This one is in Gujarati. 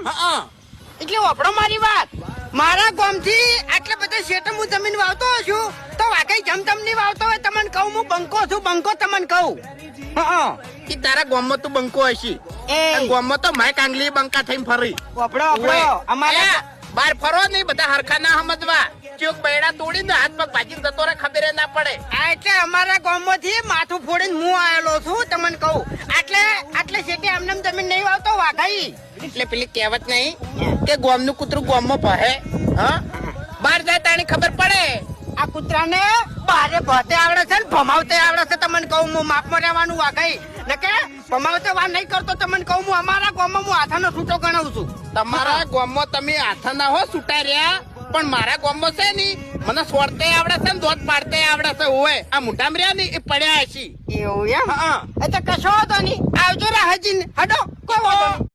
હા એટલે વાપરો મારી વાત. મારા ગામથી આટલા બધા શેઠ હું જમીન વાવતો છું તો વાકઈ જમતમ નહીં વાવતો હોય. તમને કહું હું બંકો છું, બંકો તમને કહું. હા ઈ તારા ગામમાં તું બંકો હશી. એ ગામમાં તો માય કાંગલી બંકા થઈને ફરી. વાપરો અમારે બાર ફરો નહીં, બધા હરખા ના સમજવા. ચોક બૈડા તોડીને હાથ પગ ભાજી જતો રે, ખબર ના પડે. આ એટલે અમારા ગામમાંથી માથું ફોડીને હું આવેલો છું. તમને કહું આટલે શેઠે આમને જમીન નહીં વાવતો વાઘાઈ. એટલે પેલી કહેવત નહીં કે ગામનું કૂતરું ગામમાં પહે. હા, બહાર જાય તાણી ખબર પડે. આ કૂતરાને બારે ભતે આવડે છે ને ભમાવતે આવડે છે. તમને કહું હું માપમાં રહેવાનું વાઘાઈ ને કે ભમાવતે વાત નહીં કરતો. તમને કહું હું અમારા ગામમાં હું હાથાનો છૂટો ગણાવું છું. તમારા ગામમાં તમે હાથ ના હો છૂટા રહ્યા, પણ મારા ગામમાં છે ની મને સ્વરતે આવડે છે ને દોત પાડતે આવડે છે. હોય આ મોઢામાં રહ્યા ને એ પડ્યા હશી. એવું એમ? હા એ તો કશો હતો નહીં. આવજો રાહજીને હડો કોઈ વાંધો